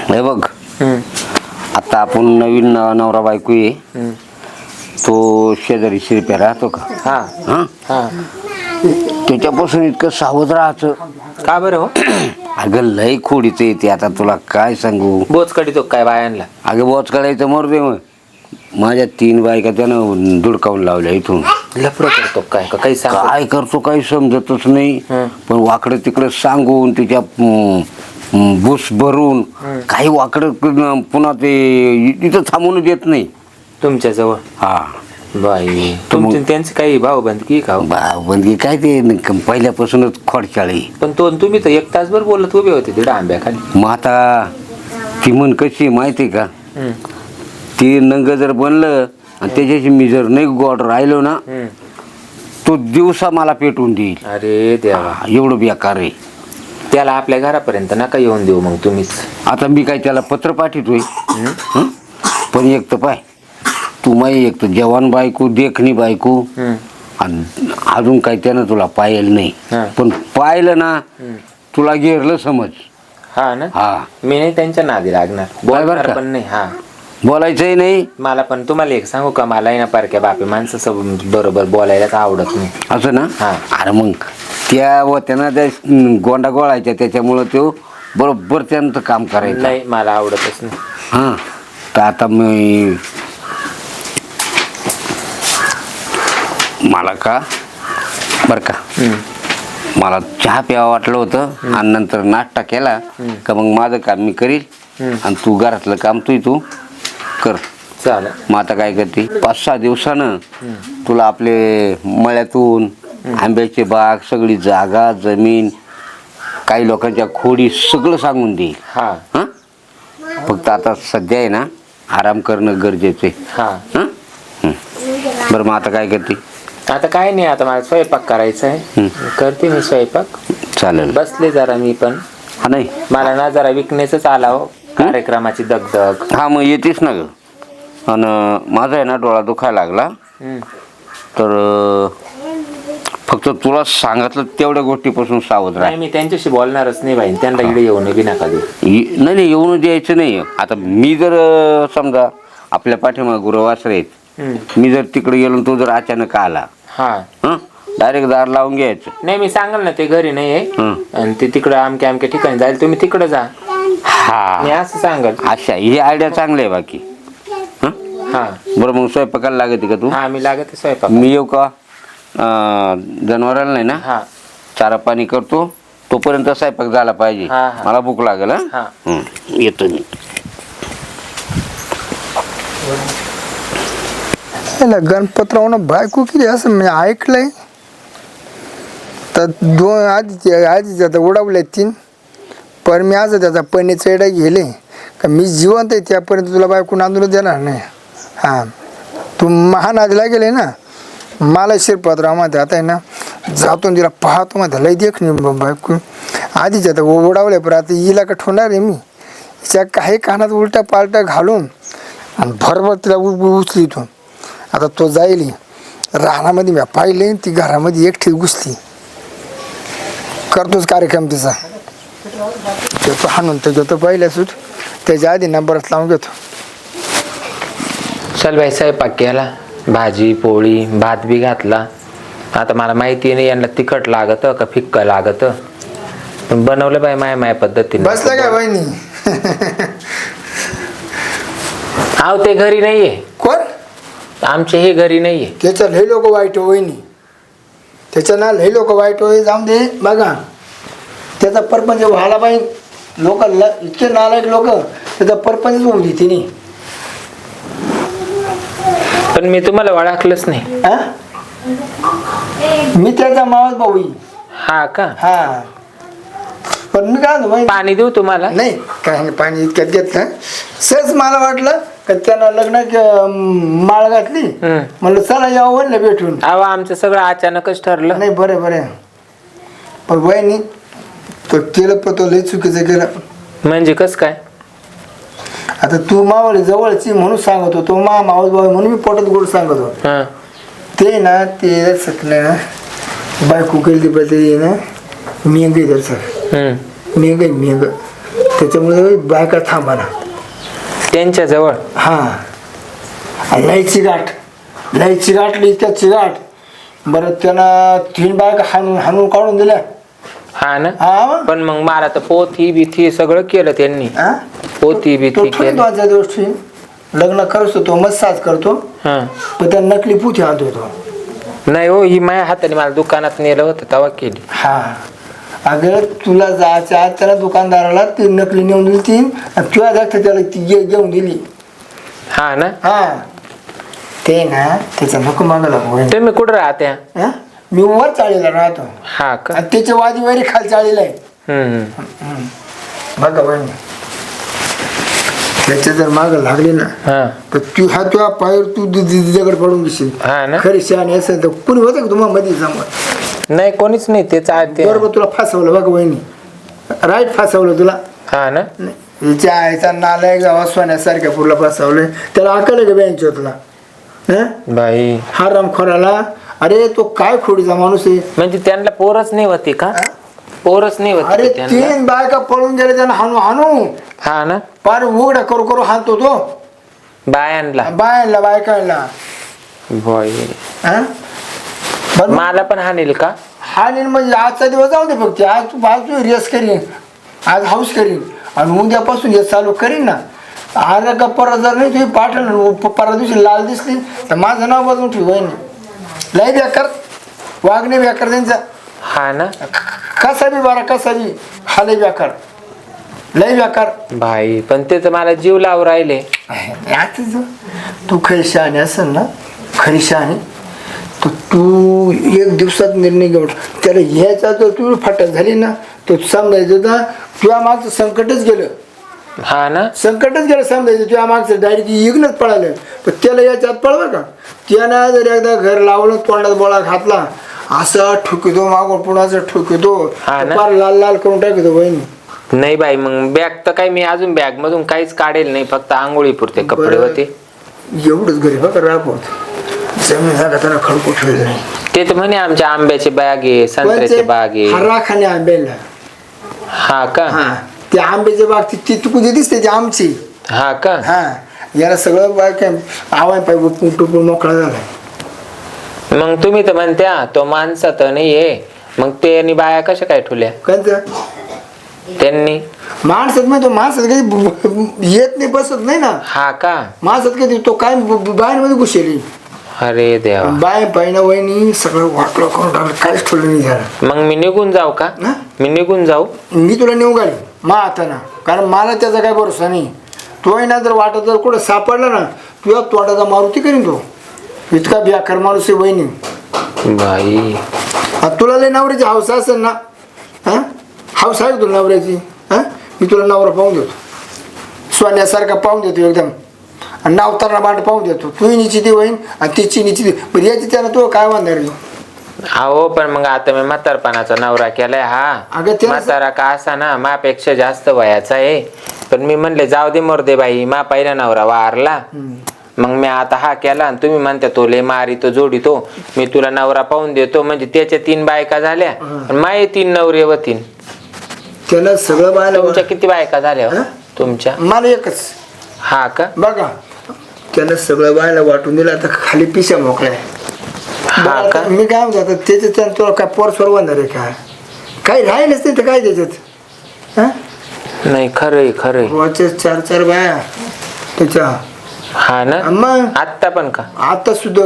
हे बघ, आता आपण नवीन नवरा बायको आहे, तो शेजारी शिरप्या राहतो का? हा हा हा. त्याच्यापासून इतकं सावध राहायचं. का बरं हो? अगं लय खोडीचं येते, आता तुला काय सांगू. बोच कडी तो काय बायांना? अगं बोच काढायचं मरू दे. मग माझ्या 3 बायका त्यानं धुडकावून लावल्या इथून. लफडं करतो काय का काही सांग? काय करतो काही समजतच नाही. पण वाकडं तिकडं सांगून तिच्या बुस भरून काही वाकडं पुन्हा ते तिथं थांबून देत नाही तुमच्या जवळ. हा बाई तुमची त्यांची काही भावबंदकी का? भावबंदगी काय ते पहिल्यापासूनच खोडचाळी. पण तुम्ही तर 1 तासभर बोलत उभे होते तिकडे आंब्याखाली. मग आता ती म्हण कशी माहिती का, ती नंग जर बनलं आणि त्याच्याशी मी जर नाही गोड राहिलो ना, तो दिवसा मला पेटवून देईल. अरे देवा, एवढं बेकार आहे. त्याला आपल्या घरापर्यंत नका येऊन देऊ मग तुम्हीच. आता मी काय त्याला पत्र पाठवतोय? पण एक तर पाय, तू माही एक तर जवान बायको, देखणी बायको, आणि अजून काही त्यानं तुला पाहिलं नाही. पण पाहिलं ना तुला गेरलं समज. हा ना. हा, मी नाही त्यांच्या नादी लागणार, बोलणार पण नाही. हा, बोलायचंही नाही. मला पण तुम्हाला एक सांगू का, मला ना पारख्या बापे माणसं बरोबर बोलायलाच आवडत नाही. असं ना. अरे मग त्या व त्यांना त्या गोंडा गोळायच्या, त्याच्यामुळं तो बरोबर त्यांचं काम करायचं. नाही, मला आवडतच नाही. हां, तर आता मी मला का बरं का, मला चहा प्यावं वाटलं होतं आणि नंतर नाश्ता केला का मग माझं काम मी करील आणि तू घरातलं काम तू कर. चालेल. मग आता काय करते, 5-6 दिवसानं तुला आपले मळ्यातून आंब्याचे बाग, सगळी जागा, जमीन, काही लोकांच्या खोडी सगळं सांगून देईल. हा. हां, फक्त आता सध्या आहे ना आराम करणं गरजेचं आहे. हा. बरं, मग आता काय करते? आता काय नाही, आता मला स्वयंपाक करायचा आहे. करते मी स्वयंपाक. चालेल. बसले जरा मी पण. हा, नाही मला ना जरा विकनेसच आला हो, कार्यक्रमाची दगदग. हा, मग येतेच ना ग. आणि माझा आहे ना डोळा दुखायला लागला, तर फक्त तुला सांगितलं तेवढ्या गोष्टीपासून सावध राहा. नाही, मी त्यांच्याशी बोलणारच नाही बाई, त्यांना इकडे येऊन बी नका देऊ. नाही येऊन द्यायचं नाही. आता मी जर समजा आपल्या पाठीमागे गुरुवासर आहेत, मी जर तिकडे गेलो, तो जर अचानक आला, हा, डायरेक्ट दार लावून घ्यायचं. नाही, मी सांगाल ना ते घरी नाही आहे आणि ते तिकडे अमक्या अमक्या ठिकाणी जाईल, तुम्ही तिकडे जा. हा, मी असं सांगाल. अच्छा, ही आयडिया चांगली आहे. बाकी हा, बरं, मग स्वयंपाकाला लागते का तू? हा, मी लागते स्वयंपाक. मी येऊ का? जनावराला नाही ना, हा, चारा पाणी करतो, तोपर्यंत स्वयंपाक झाला पाहिजे. मला भूक लागेल. हा, येतो मी. गणपतरावनं बायको किती असं मी ऐकलंय, तर 2 आधी आता उडावले 3, पण मी आज त्याचा पन्नी चढा गेले का मी जिवंत आहे त्यापर्यंत तुला बायको नांदून देणार नाही. हां, तू महान आधीला गेले ना, मला शिरपतराव मध्ये आता आहे ना, जातो तिला पाहतो मध्ये लय देख नाही बायको आधीच आता उडावले, पण आता हिला का ठेवणार आहे मी. हिच्या काही कानात उलटा पालटा घालून आणि बरोबर तिला उचलितो. आता तो जाईल रानामध्ये, मी पाहिले ती घरामध्ये एकटी घुसली. करतोच कार्यक्रम तिचा, तो हाणून तो घेतो पहिल्या सूट, त्याच्या आधी नंबरच लावून घेतो. चल बाई, स्वयंपाक केला, भाजी पोळी भात बी घातला. आता मला माहिती नाही यांना तिखट लागत का फिक्क लागत, पण बनवलं बाई माय पद्धतीने. बसला काय बहिणी? आव ते घरी नाहीये. कोण? आमचे हे घरी नाहीये. त्याच्या लय लोक वाईट वहिनी, त्याच्या ना लय लोक वाईट होई. जाऊन दे बघा, त्याचा परपंच व्हायला पाहिजे. लोक इतके नालायक लोक, त्याचा परपंच होऊन दे तिने. पण मी तुम्हाला ओळखलंच नाही. मी त्याचा मावस भाऊ. हा का? हा, पण मी काय पाणी देऊ तुम्हाला? नाही, काय नाही, पाणी इतक्यात घेतलं. सहज मला वाटलं का त्यांना लग्नाची माळ घातली, म्हणलं चला यावं ना भेटून. अहो, आमचं सगळं अचानकच ठरलं. नाही, बरं बरं, पण वहिनी तो केलं, पण तो लय चुकीचं केलं. म्हणजे कस काय? आता तू मावली जवळची म्हणून सांगतो, तो मावस भाऊ म्हणून मी पोटात गोड सांगतो. ते ना ते सकलं ना बायको केली पाहिजे ना, मेंग दर्शक मेंग त्याच्यामुळे बायका थांबा ना. त्यांच्या जवळ. हा लयची गाठली त्या चिगाट. बरं त्यानं 3 बायका हाणून काढून दिल्या. हा ना. हा पण मग मला तर पोथी बिथी सगळं केलं त्यांनी. हा? पोथी तो बिथी ठेवून केलं. माझ्या गोष्टी लग्न करतो तो मसाज करतो हा. पण त्या नकली पुथी आणतो तो. नाही हो, ही माझ्या हाताने मला दुकानात नेलं होतं तेव्हा केली. हा अगं तुला जायच्या आत त्याला दुकानदाराला ती नकली नेऊन दिली ती आणि तुला जागत त्याला ती घेऊन दिली. हा ना. हा ते ना त्याचा नको मागायला होईल. तुम्ही कुठं राहत्या? हा? मी वर चाळीला राहतो हा का. आणि त्याच्या वादीवारी खाली चाळीला आहे. हम्म. बघा बहिणी त्याच्या जर माग लागली ना हा. तर तू हा तुझ्या पायावर तू दगड पडून घेशील. हा ना. खरी शहाणी असेल तर कुणी होतं का तुम्हाला मध्ये जमत? नाही कोणीच नाही ते चालते. बरोबर तुला फासवलं बघा बहिणी. राईट फासवलं तुला. हा ना. हिच्या आईचा नालायक गावा सोन्यासारख्या पुरला फसवलंय. त्याला अकल का बँच होतला बाई. हा रामखोराला. अरे तो काय खोडीचा माणूस आहे. म्हणजे त्यांना पोरच नाही होती का? पोरच नाही अरे होती त्यांना. 3 बायका पळून गेले त्याला हाणू हा ना. पार उघडा करू हाणतो तो बायांना. बायकांना. बाई. हा? बरं मला पण हाणेल का? हा नाही म्हणजे आजचा दिवस जाऊ दे फक्त. आज तू रेस करीन आज हाऊस करीन आणि उद्यापासून हे चालू करीन ना. आज का परत जर नाही तुम्ही पाठवलं परवा दिवशी लाल दिसली तर माझं नाव बदलून ठेव बहिणी. लय बेकार वागणे बेकार त्यांचा. हा ना. कसा बी बरा कसा बी हा लय बेकार लय बेकार. भाई पण ते तर मला जीव लावून राहिले. तू खरी शहाणी असेल ना खरी शहाणी तर तू 1 दिवसात निर्णय घेऊन त्याला ह्याचा जर तू फाटक झाली ना तो समजायचं ना तुझ्या मागचं संकटच गेलं. हा ना. संकटच गेलं समजायचं तुझ्या मागचं डायरेक्ट इग्नच पळालं. पण त्याला याच्यात पळवा का त्यानं जर एकदा घर लावलं तोंडात बोळा घातला असं ठुकितो मागून पुन्हा असं ठुकितो फार लाल करून टाकतो बहिणी. नाही बाई मग बॅग तर काही मी अजून बॅग मधून काहीच काढेल नाही फक्त आंघोळी पुरते कपडे होते एवढंच घरी बघा राबवत जमीन जागा त्यांना खडको ठेवलं नाही. ते तर म्हणे आमच्या आंब्याची बाग आहे संत्र्याची बाग आहे. हराखाने आंब्याला. हा का. हा ते आंब्याची बाग ती तुझी दिसते ती आमची. हा का. हा याला सगळं बाग काय आवाज पाहिजे टुपून मोकळा झाला. मग तुम्ही तर म्हणत्या तो माणसा तर नाहीये मग त्यांनी बाया कशा काय ठेवल्या? त्यांनी माणसात नाही तो माणसात कधी येत नाही बसत नाही ना. हा का. माणसात कधी तो काय बायांमध्ये घुसेली. अरे देवा. बाय पाहिना वहिनी सगळं वाटलं करून टाकलं काहीच ठेवलं नाही झालं. मग मी निघून जाऊ का? मी निघून जाऊ. मी तुला नेऊ घाली मा आता ना कारण मला त्याचा काय भरोसा नाही. तो ना जर वाटत जर कुठं सापडला ना तुझ्या तोंडाचा मारुती करीन तो. इतका बेकार माणूस आहे बहिणी. बाई तुला लय नवऱ्याची हौस असेल ना. हा हौस आहे तुला नवऱ्याची. हा मी तुला नवरा पाहून देतो सोन्यासारखा पाहून देतो एकदम आणि नावताना बांड पाहून देतो. तू निश्चिती होईन आणि तिची निश्चिती पण याची त्याला तो काय वांधार. अहो पण मग आता मी म्हातारपणाचा नवरा केलाय. हा म्हातारा का असा ना मापेक्षा जास्त वयाचा आहे पण मी म्हणले जाऊ दे मोर दे बाई मा पहिला नवरा वारला मग मी आता हा केला आणि तुम्ही म्हणता तो लय मारी तो जोडी तो मी तुला नवरा पाहून देतो म्हणजे त्याच्या 3 बायका झाल्या माये 3 नवरे होतीन. त्याला सगळं बायला तुमच्या किती बायका झाल्या तुमच्या? मला एकच. हा का. बघा त्याला सगळं बायला वाटून दिलं आता खाली पिशा मोकळ्या. हा का. मी काय म्हणतो आता त्याच्यात तुला काय पोर सोडवणार आहे काय काही राहिलंच नाही तर काय त्याच्यात. नाही खरंय खरंय. 4 बाया त्याच्या. हा ना. मग आत्ता पण का? आता सुद्धा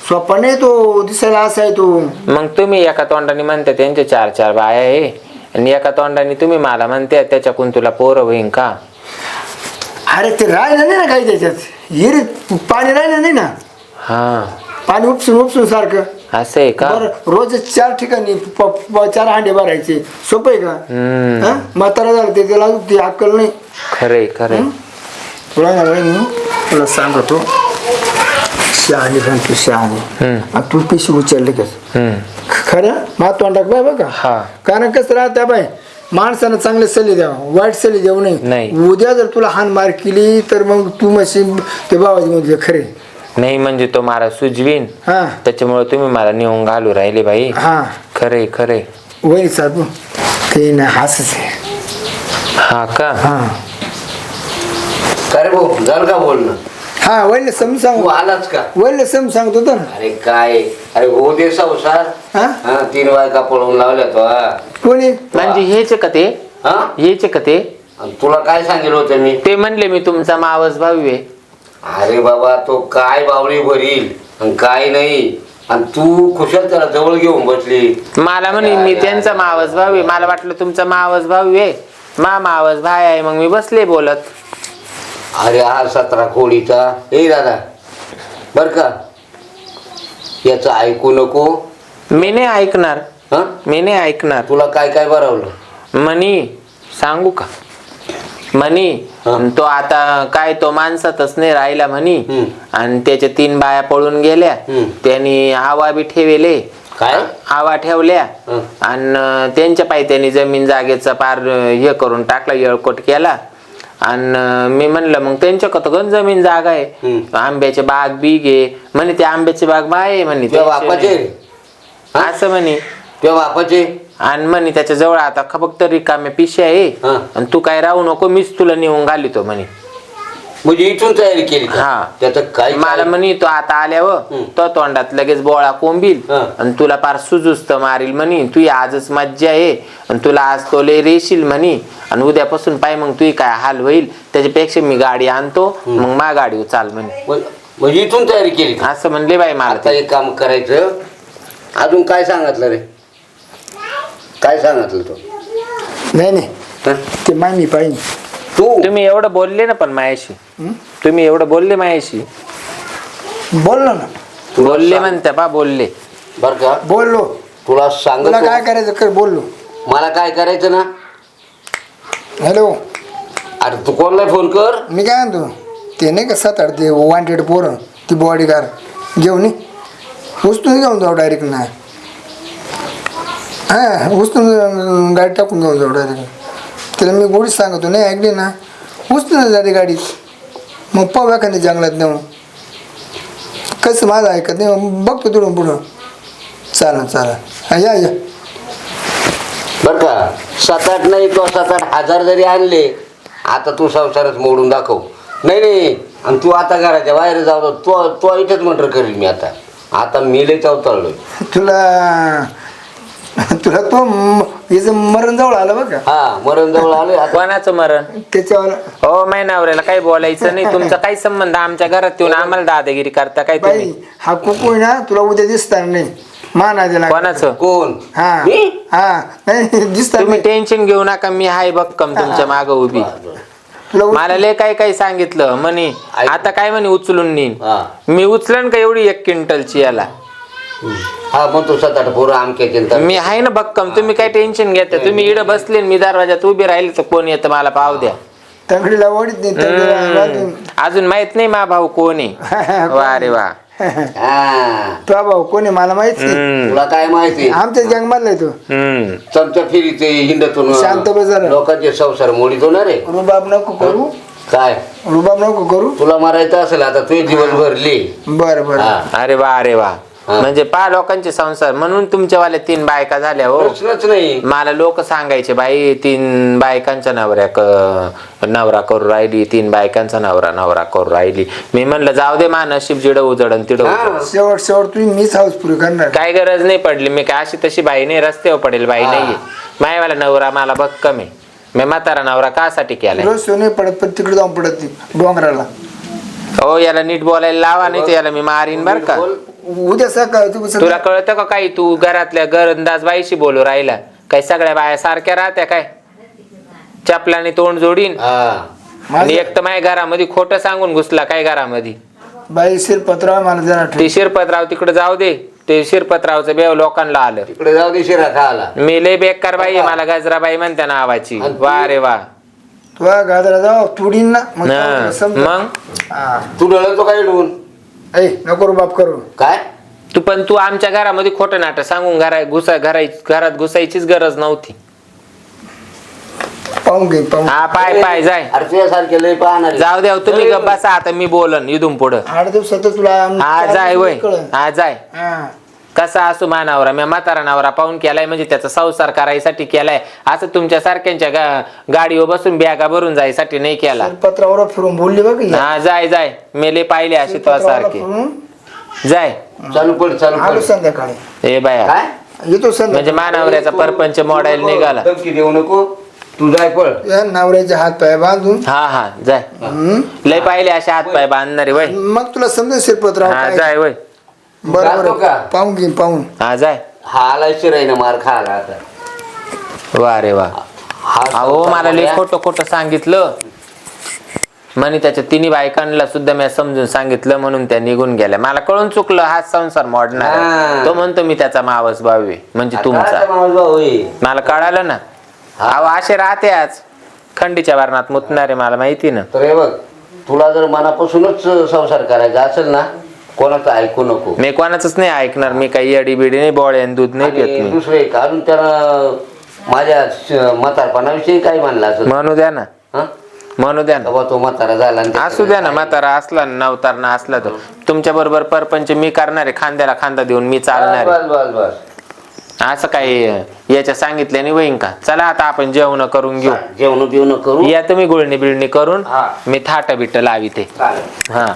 सोपा नाही तो दिसायला असा आहे तो. मग तुम्ही एका तोंडाने म्हणता त्यांचे 4 बाया आहे आणि एका तोंडाने तुम्ही मला म्हणते त्याच्याकडून तुला पोरं होईन का? अरे ते राहिलं नाही ना काही त्याच्यात हिरीत पाणी राहिलं नाही ना. हा पाणी उपसून सारखं असं आहे का? रोज 4 ठिकाणी 4 हांडे भरायचे सोपं आहे का? म्हातारा झालं ते त्याला ती अक्कल नाही. खरंय खरंय. तुला ना बहिणी तुला सांगतो शहाणी तू शहाणी तू पिशी उचलले का खरं मा तोंडाक बाय बघा. कारण कसं राहत्या बाय माणसानं चांगले सल्ले द्यावा वाईट सल्ले देऊ नये. उद्या जर तुला हान मार केली तर मग तू मशीन ते बाबाजी म्हणजे खरे नाही म्हणजे तो मला सुजवीन त्याच्यामुळे तुम्ही मला नेऊन घालू राहिले बाई. हा खरे खरे. वही साधू ते ना हसच आहे हा का? हा का रे भाऊ झालं का बोलणं? हा वडील सम तू सांग आलाच का? वडील सम सांगतो तर अरे काय, अरे हो दे संसार. हा हा 3 बायका पळवून लावल्या तो. हा कोणी म्हणजे हेच का ते? हा? हेच का ते? आणि तुला काय सांगितलं होतं मी? ते म्हणले मी तुमचा मावस भाऊ आहे. अरे बाबा तो काय बावळी भरील आणि काय नाही, आणि तू खुशाल त्याला जवळ घेऊन बसली. मला म्हणे मी त्यांचा मावस भाऊ आहे. मला वाटलं तुमचा मावस भाऊ आहे. मावस भाई आहे. मग मी बसले बोलत. अरे हा 17 खोडीचा. ए दादा बर का, याचं ऐकू नको. मी नाही ऐकणार. हा मी नाही ऐकणार. तुला काय काय बरवलं? म्हणी सांगू का? म्हणी हा. तो आता काय तो माणसातच नाही राहिला म्हणी. हम्म. आणि त्याच्या 3 बाया पळून गेल्या. हम्म. त्यांनी आवा बी ठेवले. काय? आवा ठेवल्या हं. आणि त्यांच्या पायी त्यांनी जमीन जागेचा पार हे करून टाकला, येळकोट केला. आणि मी म्हणलं मग त्यांच्या कथगण जमीन जागा आहे. हम्म. आंब्याचे बाग बीग आहे म्हणे. ते आंब्याची बाग बाय म्हणे. तुझ्या बापाचे? हा? असं म्हणे. तुझ्या बापाचे? आणि म्हणे त्याच्या जवळ आता फक्त रिकाम्या पिशे आहे. हा. आणि तू काय राहू नको, मीच तुला नेऊन घालितो म्हणे. म्हणजे इथून तयारी केली का? हा. त्याचं काय? मला म्हणे तो आता आल्यावर हम्म. तो तोंडात लगेच बोळा कोंबील हा. आणि तुला पार सुजुस्त मारील म्हणे. तू आजच मज्जा आहे आणि तुला आज तो लय रेशील म्हणे. आणि उद्यापासून पाय मग तुझी काय हाल होईल. त्याच्यापेक्षा मी गाडी आणतो, मग मा गाडीवर चाल म्हणे. म्हणजे इथून तयारी केली का? असं म्हणले बाई मला आता ते. एक काम करायचं. अजून काय सांगितलं रे? काय सांगितलं तो? नाही नाही हं? ते मामी पाहिजे तू तुम्ही एवढं बोलले ना पण मायाशी. हं? तुम्ही एवढं बोलले मायाशी. बोललो ना बोलले म्हणते बा बोलले. बर का, बोललो. तुला तुला सांगतो काय करायचं कर बोललो. मला काय करायचं ना. हॅलो अरे तू कोणाला फोन कर. मी काय म्हणतो ते नाही का 7-8 ते वॉन्टेड पोरं ती बॉडीगार घेऊन ये. उचलून घेऊन जाऊ डायरेक्ट ना. हां उचलून गाडी टाकून घेऊन जाऊ डायरेक्ट. त्याला मी गोडीच सांगतो नाही ऐकली ना उचलून जाते गाडी. मग पाहू एखाद्या जंगलात नेऊन. कसं माझं ऐकत नाही मग बघतो तिकडून पुढं. चालेल चालेल हा या या. बर का 7-8 नाही तो 7-8 हजार जरी आणले, आता तू संसारच मोडून दाखव. नाही नाही, आणि तू आता घराच्या बाहेर जाऊ. तो इथेच मटर करील मी आता मी लय चावताळलोय. तुला तुला तो याचं मरण जवळ आलं बघ का. हा मरण जवळ आलोय आता. कोणाचं मरण? त्याच्यावर हो माय नवऱ्याला काही बोलायचं नाही. तुमचा काही संबंध आमच्या घरात येऊन आम्हाला दादागिरी करता काय बाई तुम्ही? हा कुकू आहे ना तुला उद्या दिसणार नाही. माना दिला कोणाचं? कोण? हा मी? हा नाही दिसणार तुम्ही नाही. टेन्शन घेऊ नका. मी हाय भक्कम तुमच्या माग उभी. तुला मला लय काय सांगितलं म्हणे. आता काय म्हणे उचलून नेईन. हा मी उचलन का एवढी 1 क्विंटलची याला. हा मग तू 7-8 पोरं आमच्या मी आहे ना भक्कम. तुम्ही काय टेन्शन घेता. तुम्ही इकडे बसले मी दरवाजात उभी राहिले तर कोण येतं मला पाव द्या. तंगडीला ओढीत नाही तंगडीला अजून माहित नाही मा भाऊ कोण आहे. वा रे वा. हा तुझा भाऊ कोणी मला माहित नाही. हम्म. तुला काय माहिती? आमच्याच गँग मधला आहे तो. हम्म. चमचा फिरीचे हिंडतून शांत बस जरा. लोकांचे संसार मोडीतो ना रे. रुबाब नको करू. काय रुबाब नको करू. तुला मारायचं असेल आता तू दिवस भरली. बरं बरं हा अरे वा अरे वा. हा. म्हणजे 5 लोकांचे संसार म्हणून तुमच्यावाल्या 3 बायका झाल्या हो. प्रश्नच नाही. मला लोक सांगायचे बाई 3 बायकांचा नवरा करू राहिली. 3 बायकांचा नवरा करू राहिली. मी म्हणलं जाऊ दे मा नशीब जिडं उजडन तिडं उजडन. शेवट तुम्ही मीच हाऊस पुरी करणार. काय गरज नाही पडली. मी काय अशी तशी बाई नाही. रस्त्यावर पडेल बाई नाहीये. मायवाला नवरा मला भक्कम आहे. मी म्हातारा नवरा कासाठी केलाय. रोज सोने पडत पण तिकडे जाऊन पडत ती डोंगराला. हो याला नीट बोलायला लावा नाही तर याला मी मारीन बर का. उद्या सकाळ तुला कळतं का काही? तू घरातल्या घरंदाज बाईशी बोलू राहिला. काय सगळ्या बाया सारख्या राहत्या काय? चपलाने तोंड जोडीन. आणि एक तर माझ्या घरामध्ये खोटं सांगून घुसला काय घरामध्ये. बाई शिरपत्राव मला जरा ठेव. ते शिरपतराव तिकडे जाऊ दे. ते शिरपतरावचं बेव लोकांना आलं. तिकडे जाऊ दे शिरा खायला. मी लय बेकार बाई आहे. मला गजराबाई म्हणत्या नावाची. वा रे वा. तुला गाजरा जाऊ तुडीन ना मग न, समजा. मग हा. तू डळतो काय डून? ऐ नको रुबाब करू. काय तू आमच्या घरामध्ये खोटं नाटक सांगून घरात घुसायचीच गरज नव्हती. पाहून घे पाहून. हा पाय जाय. अरे तुझ्यासारखे लय पाहणार. जाऊ द्या तुम्ही गप्प बसा. आता मी बोलन इथून पुढं. 8 दिवसात तुला हा जाय वय. कळलं. हा जाय. हा. कसा असू मानावरा मी म्हातारा नवरा पाहून केलाय म्हणजे त्याचा संसार करायसाठी केलाय, असं तुमच्या सारख्यांच्या गाडीवर बसून बॅगा भरून जायसाठी नाही केला. पत्रावर फिरून बोलली बघ ही. हा जाय जाय मेले पाहिले अशी तुला सारखी जाय. चालू पड चालू आलो पड. संध्याकाळी ए बाया काय येतो संध्याकाळी. म्हणजे मानावऱ्याचा परपंच मॉडेल निघाला. धमकी देऊ नको तू जाय पळ. या नवऱ्याचे हात पाय बांधून हा हा जाय. लय पाहिले असे हात पाय बांधणारे वय. मग तुला समजेल शिरपतराव हा काय. जाय वय. बरोबर जातो का? पाहून घेईन पाहून. हा जाय. हा आला शिरायनं मार खाला आता. वा रे वा. हा अहो मला लय संसार खोटं खोटं सांगितलं म्हणे त्याच्या तिन्ही बायकांना सुद्धा मी समजून सांगितलं म्हणून त्या निघून गेल्या. मला कळून चुकलं हा संसार मोडणार आहे. हा. तो म्हणतो मी त्याचा मावस भाऊ आहे म्हणजे काय तुमचा. मावस भाऊ आहे? मला कळालं ना. अहो असे राहते आज खंडीच्या वरणात मुतणारे मला माहिती ना. तर हे बघ तुला जर मनापासूनच संसार करायचा असेल ना कोणाचं ऐकू नको. मी कोणाच नाही ऐकणार. मी काही अडी बिडी नाही बोळे आणि दूध नाही आणि पित मी. दुसरं एक अजून त्यानं माझ्या म्हातारपणाविषयी काय म्हणलं असं म्हणू द्या ना म्हणू द्या ना. तेव्हा तो म्हातारा झाला आणि असू द्या ना. म्हातारा असला ना नवतारणा असला तर तुमच्या बरोबर परपंच मी करणार आहे. खांद्याला खांदा देऊन मी चालणार आहे. बस बस बस असं काही याच्या सांगितल्याने होईन का. चला आता आपण जेवण करून घेऊ. जेवण बिवणं करू या तुम्ही गुळणी बिळणी करून हा. मी थाट बिट लावी ते. चालेल हा